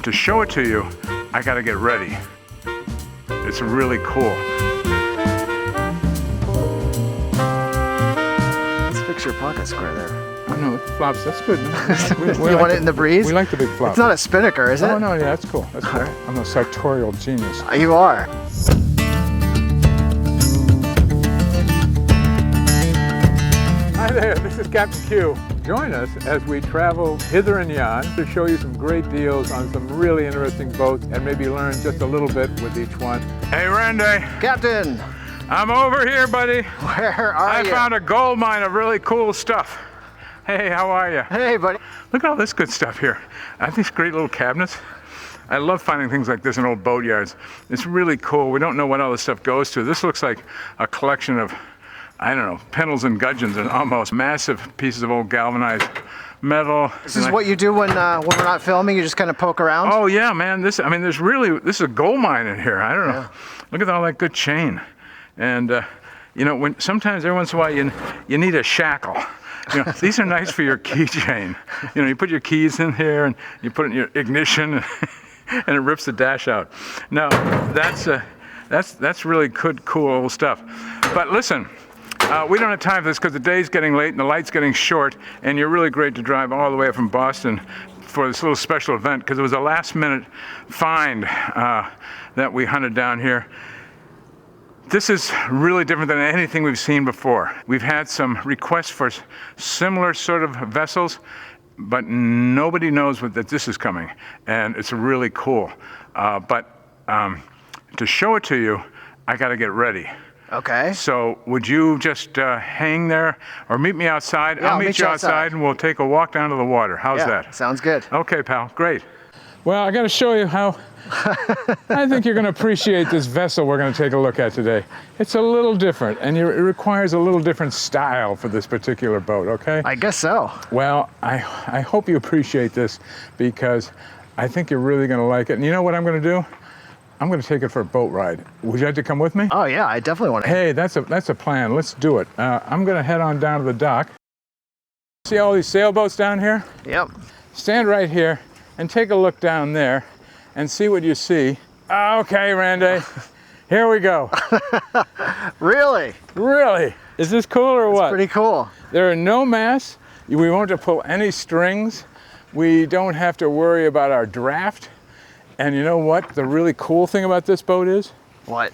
to show it to you, I gotta get ready. It's really cool. Let's fix your pocket square there. Oh no, it flops, that's good. You want it in the breeze? We like the big flop. It's not a spinnaker, is it? Oh no, yeah, that's cool. That's cool. Right. I'm a sartorial genius. You are. Hi there, this is Captain Q. Join us as we travel hither and yon to show you some great deals on some really interesting boats and maybe learn just a little bit with each one. Hey Randy. Captain. I'm over here, buddy. Where are you? I found a gold mine of really cool stuff. Hey, how are you? Hey, buddy. Look at all this good stuff here. I have these great little cabinets. I love finding things like this in old boat yards. It's really cool. We don't know what all this stuff goes to. This looks like a collection of, I don't know, pennels and gudgeons and almost massive pieces of old galvanized metal. This is what you do when we're not filming. You just kind of poke around. Oh yeah, man. This is a gold mine in here. I don't know. Look at all that good chain. And you know, sometimes every once in a while you need a shackle. You know, these are nice for your keychain. You know, you put your keys in here and you put it in your ignition and it rips the dash out. Now, that's really good, cool old stuff. But listen, we don't have time for this because the day's getting late and the light's getting short, and you're really great to drive all the way up from Boston for this little special event because it was a last-minute find that we hunted down here. This is really different than anything we've seen before. We've had some requests for similar sort of vessels, but nobody knows that this is coming, and it's really cool. But to show it to you, I gotta get ready. Okay. So would you just hang there or meet me outside? Yeah, I'll meet you outside and we'll take a walk down to the water. How's that? Sounds good. Okay, pal, great. Well, I gotta show you how I think you're gonna appreciate this vessel we're gonna take a look at today. It's a little different and it requires a little different style for this particular boat, okay? I guess so. Well, I hope you appreciate this because I think you're really gonna like it. And you know what I'm gonna do? I'm going to take it for a boat ride. Would you like to come with me? Oh yeah, I definitely want to. Hey, that's a plan. Let's do it. I'm going to head on down to the dock. See all these sailboats down here? Yep. Stand right here and take a look down there and see what you see. Okay, Randy, here we go. Really? Really? Is this cool or what? It's pretty cool. There are no masts. We won't have to pull any strings. We don't have to worry about our draft. And you know what the really cool thing about this boat is? What?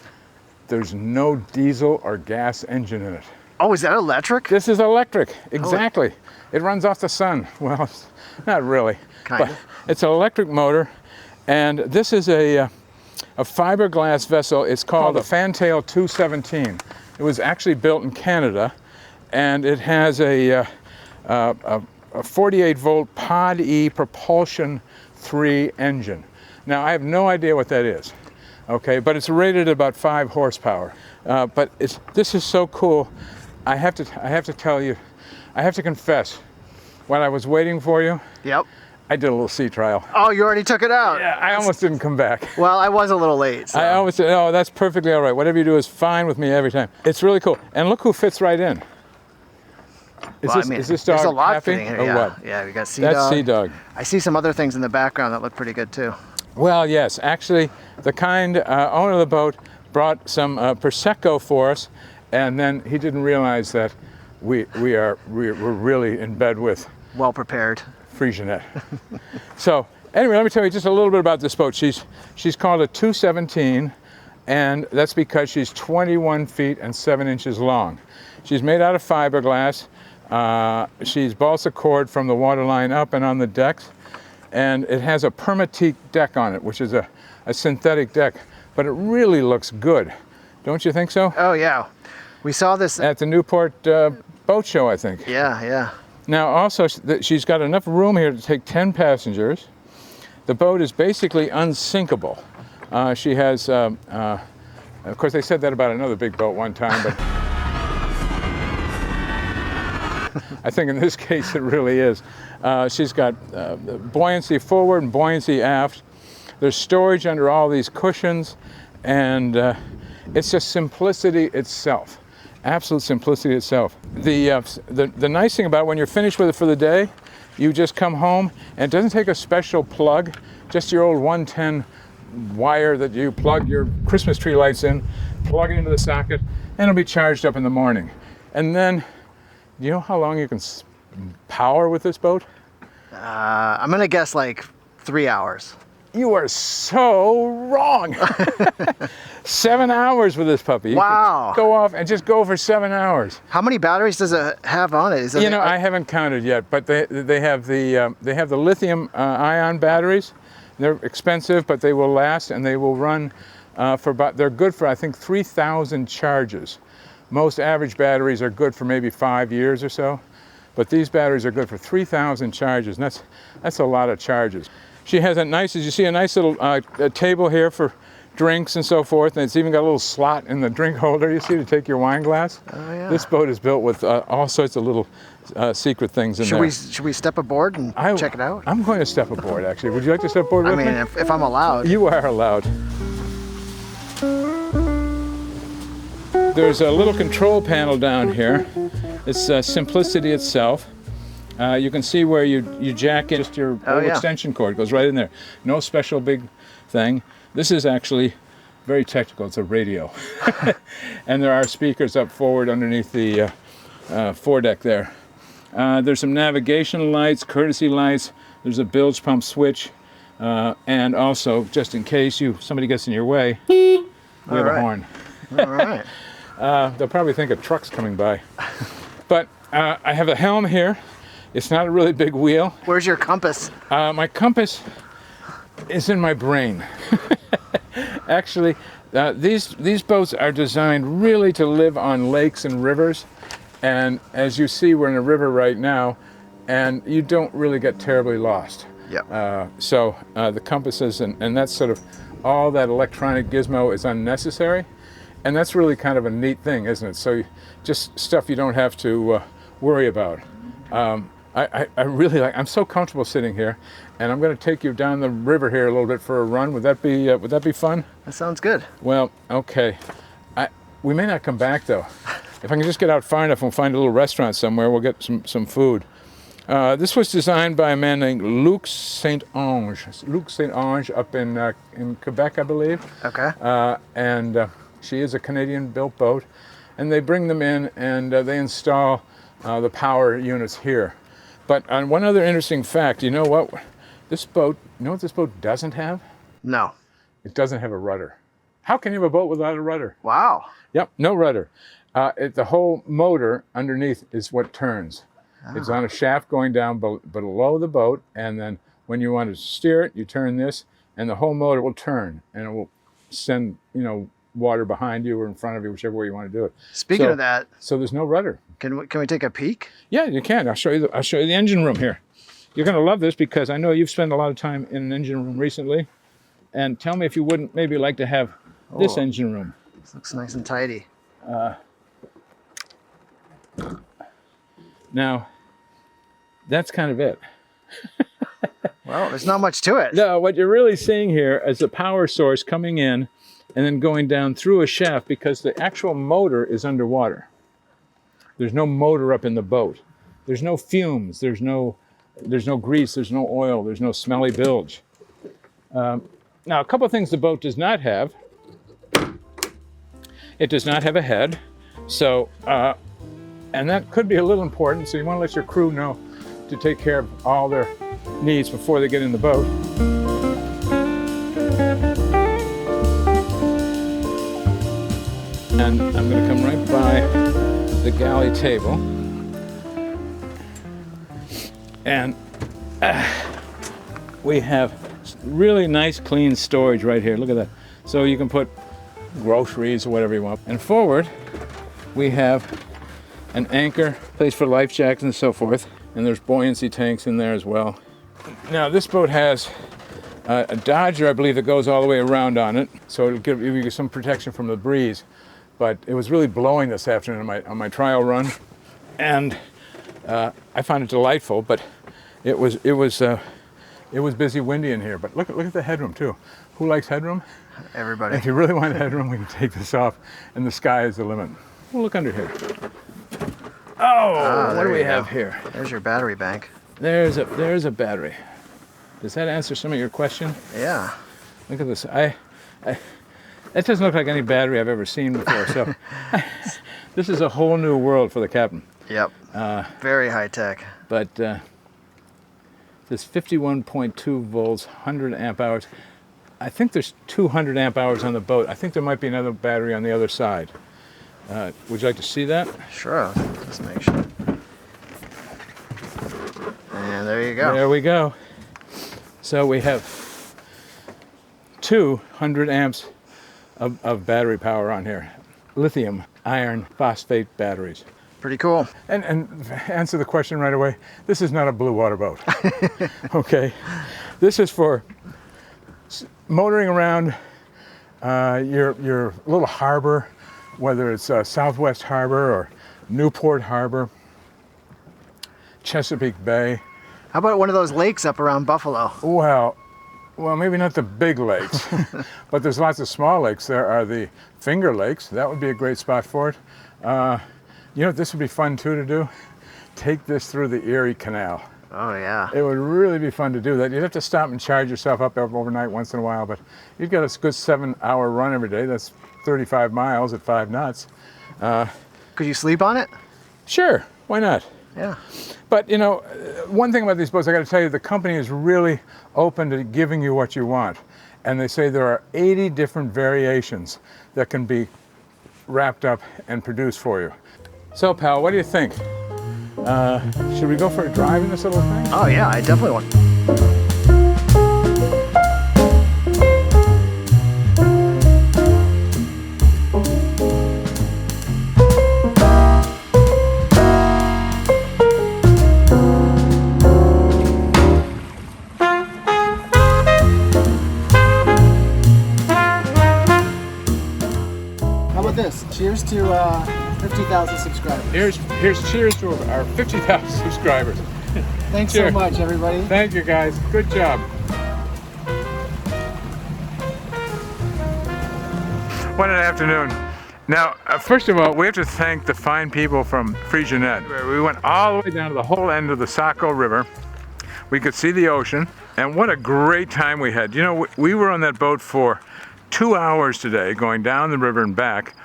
There's no diesel or gas engine in it. Oh, is that electric? This is electric, exactly. It runs off the sun. Well, not really. Kind of. It's an electric motor, and this is a fiberglass vessel. It's called the Fantail 217. It was actually built in Canada, and it has a 48-volt Pod E propulsion 3 engine. Now, I have no idea what that is, okay, but it's rated at about 5 horsepower. But this is so cool. I have to tell you, I have to confess, while I was waiting for you, Yep. I did a little sea trial. Oh, you already took it out? Yeah, I almost didn't come back. Well, I was a little late. So. I almost said, oh, that's perfectly all right. Whatever you do is fine with me every time. It's really cool. And look who fits right in. Is this dog there's a lot happy fitting here, or yeah. what? Yeah, we got Sea Dog. That's Sea Dog. I see some other things in the background that look pretty good too. Well, yes. Actually, the kind owner of the boat brought some Prosecco for us, and then he didn't realize that we're really in bed with Well prepared. Frisianet. So anyway, let me tell you just a little bit about this boat. She's called a 217, and that's because she's 21 feet and 7 inches long. She's made out of fiberglass. She's balsa cord from the waterline up and on the decks, and it has a permateak deck on it, which is a synthetic deck, but it really looks good. Don't you think so? Oh yeah. We saw this at the Newport boat show, I think. Yeah, yeah. Now also, she's got enough room here to take 10 passengers. The boat is basically unsinkable. She has, of course they said that about another big boat one time, but I think in this case it really is. She's got buoyancy forward and buoyancy aft. There's storage under all these cushions, and it's just simplicity itself. Absolute simplicity itself. The nice thing about it, when you're finished with it for the day, You just come home, and it doesn't take a special plug, just your old 110 wire that you plug your Christmas tree lights in, plug it into the socket, and it'll be charged up in the morning. And then, do you know how long you can power with this boat? I'm gonna guess like 3 hours. You are so wrong. 7 hours with this puppy. You Wow. can go off and just go for 7 hours. How many batteries does it have on it? Is it I haven't counted yet, but they have the lithium ion batteries. They're expensive, but they will last, and they will run they're good for, I think, 3,000 charges. Most average batteries are good for maybe 5 years or so, but these batteries are good for 3,000 charges, and that's a lot of charges. She has a nice little table here for drinks and so forth, and it's even got a little slot in the drink holder, you see, to take your wine glass. Oh, yeah. This boat is built with all sorts of little secret things in there. Should we step aboard and check it out? I'm going to step aboard, actually. Would you like to step aboard with me? I mean, if I'm allowed. You are allowed. There's a little control panel down here. It's simplicity itself. You can see where you jack in just your old extension cord. It goes right in there. No special big thing. This is actually very technical. It's a radio. And there are speakers up forward underneath the foredeck there. There's some navigation lights, courtesy lights. There's a bilge pump switch. And also, just in case somebody gets in your way, we have a horn. All right. They'll probably think a truck's coming by. But I have a helm here. It's not a really big wheel. Where's your compass? My compass is in my brain. Actually, these boats are designed really to live on lakes and rivers. And as you see, we're in a river right now, and you don't really get terribly lost. Yep. So the compasses and that's sort of all that electronic gizmo is unnecessary. And that's really kind of a neat thing, isn't it? So just stuff you don't have to worry about. I really I'm so comfortable sitting here, and I'm going to take you down the river here a little bit for a run. Would that be fun? That sounds good. Well, okay. We may not come back though. If I can just get out far enough, we'll find a little restaurant somewhere. We'll get some food. This was designed by a man named Luc Saint-Ange. Luc Saint-Ange up in Quebec, I believe. Okay. And she is a Canadian-built boat, and they bring them in and they install the power units here. But on one other interesting fact, you know what this boat doesn't have? No. It doesn't have a rudder. How can you have a boat without a rudder? Wow. Yep, no rudder. The whole motor underneath is what turns. Oh. It's on a shaft going down below the boat, and then when you want to steer it, you turn this, and the whole motor will turn, and it will send, water behind you or in front of you, whichever way you want to do it. Speaking of that, so there's no rudder. Can we take a peek? Yeah, you can. I'll show you the engine room here. You're going to love this because I know you've spent a lot of time in an engine room recently. And tell me if you wouldn't maybe like to have this engine room. This looks nice and tidy. Now, that's kind of it. Well, there's not much to it. No, what you're really seeing here is the power source coming in and then going down through a shaft because the actual motor is underwater. There's no motor up in the boat. There's no fumes. There's no grease. There's no oil. There's no smelly bilge. Now, a couple of things the boat does not have. It does not have a head. So, and that could be a little important. So you want to let your crew know to take care of all their needs before they get in the boat. And I'm going to come right by the galley table, and we have really nice clean storage right here. Look at that. So you can put groceries or whatever you want. And forward we have an anchor, place for life jackets and so forth, and there's buoyancy tanks in there as well. Now this boat has a Dodger, I believe, that goes all the way around on it, so it'll give you some protection from the breeze. But it was really blowing this afternoon on my trial run, and I found it delightful. But it was busy, windy in here. But look at the headroom too. Who likes headroom? Everybody. If you really want headroom, we can take this off, and the sky is the limit. We'll look under here. Oh, what do we have here? There's your battery bank. There's a battery. Does that answer some of your question? Yeah. Look at this. That doesn't look like any battery I've ever seen before. So this is a whole new world for the captain. Yep. Very high tech. But this 51.2 volts, 100 amp hours. I think there's 200 amp hours on the boat. I think there might be another battery on the other side. Would you like to see that? Sure. Let's make sure. And there you go. There we go. So we have 200 amps of battery power on here. Lithium iron phosphate batteries. Pretty cool. And answer the question right away. This is not a blue water boat. Okay. This is for motoring around your little harbor, whether it's Southwest Harbor or Newport Harbor, Chesapeake Bay. How about one of those lakes up around Buffalo? Well, maybe not the big lakes, but there's lots of small lakes. There are the Finger Lakes. That would be a great spot for it. You know, this would be fun too to do. Take this through the Erie Canal. Oh yeah. It would really be fun to do that. You'd have to stop and charge yourself up overnight once in a while, but you've got a good 7-hour run every day. That's 35 miles at 5 knots. Could you sleep on it? Sure, why not? Yeah. But you know, one thing about these boats, I got to tell you, the company is really open to giving you what you want. And they say there are 80 different variations that can be wrapped up and produced for you. So, pal, what do you think? Should we go for a drive in this little thing? Oh yeah, I definitely want. How about this? Cheers to 50,000 subscribers. Here's cheers to our 50,000 subscribers. Thanks Cheers. so much, everybody. Thank you, guys. Good job. What an afternoon. Now, first of all, we have to thank the fine people from Frisianet. We went all the way down to the whole end of the Saco River. We could see the ocean, and what a great time we had. You know, we were on that boat for 2 hours today, going down the river and back.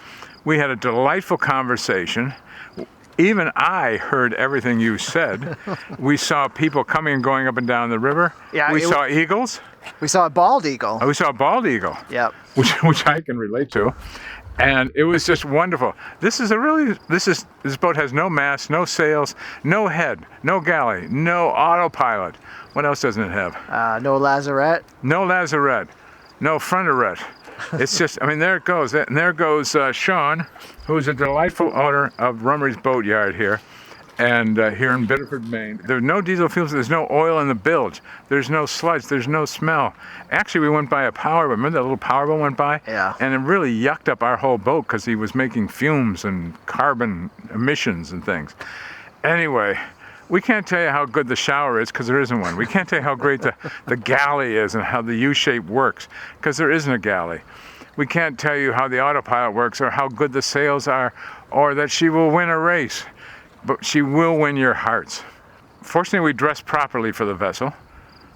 We had a delightful conversation. Even I heard everything you said. We saw people coming and going up and down the river. Yeah, we saw eagles. We saw a bald eagle. We saw a bald eagle. Yep. Which I can relate to. And it was just wonderful. This boat has no mast, no sails, no head, no galley, no autopilot. What else doesn't it have? No lazarette. No lazarette, no fronterette. It's just, I mean, there it goes. And there goes Sean, who's a delightful owner of Rummery's Boat Yard here, and here in Biddeford, Maine. There's no diesel fuels, there's no oil in the bilge, there's no sludge, there's no smell. Actually, we went by a powerboat. Remember that little powerboat went by? Yeah. And it really yucked up our whole boat because he was making fumes and carbon emissions and things. Anyway, we can't tell you how good the shower is because there isn't one. We can't tell you how great the galley is and how the U-shape works because there isn't a galley. We can't tell you how the autopilot works or how good the sails are or that she will win a race, but she will win your hearts. Fortunately, we dressed properly for the vessel.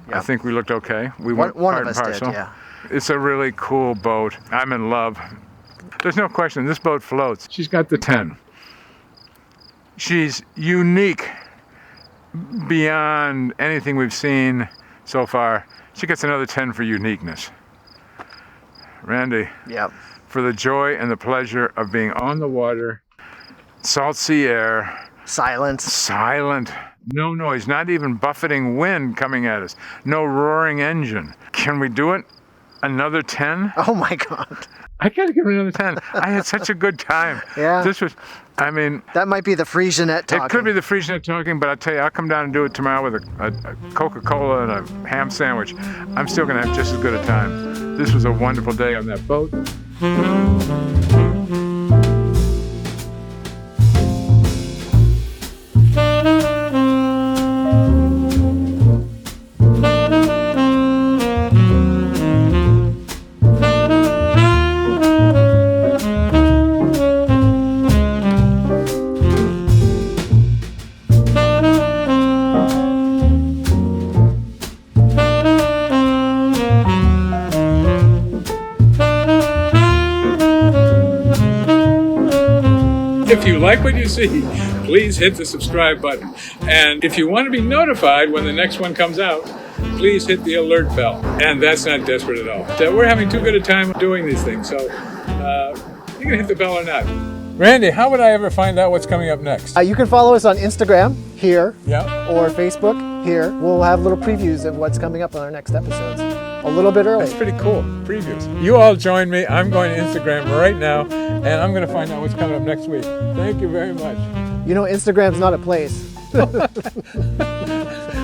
Yep. I think we looked okay. We went one part of us and parcel. did, yeah. It's a really cool boat. I'm in love. There's no question, this boat floats. She's got the 10. She's unique beyond anything we've seen so far. She gets another 10 for uniqueness. Randy, Yep. for the joy and the pleasure of being on the water, salt sea air, Silence. silent, no noise, not even buffeting wind coming at us, no roaring engine. Can we do it? Another 10? Oh my God. I gotta give it another 10. I had such a good time. Yeah. This was, I mean, That might be the Frisianet talking. it could be the Frisianet talking, but I'll tell you, I'll come down and do it tomorrow with a Coca-Cola and a ham sandwich. I'm still gonna have just as good a time. This was a wonderful day on that boat. If you like what you see, please hit the subscribe button. And if you want to be notified when the next one comes out, please hit the alert bell. And that's not desperate at all. We're having too good a time doing these things, so you can hit the bell or not. Randy, how would I ever find out what's coming up next? You can follow us on Instagram here Yeah. or Facebook here. We'll have little previews of what's coming up on our next episodes a little bit early. That's pretty cool. Previews. You all join me. I'm going to Instagram right now, and I'm going to find out what's coming up next week. Thank you very much. You know, Instagram's not a place.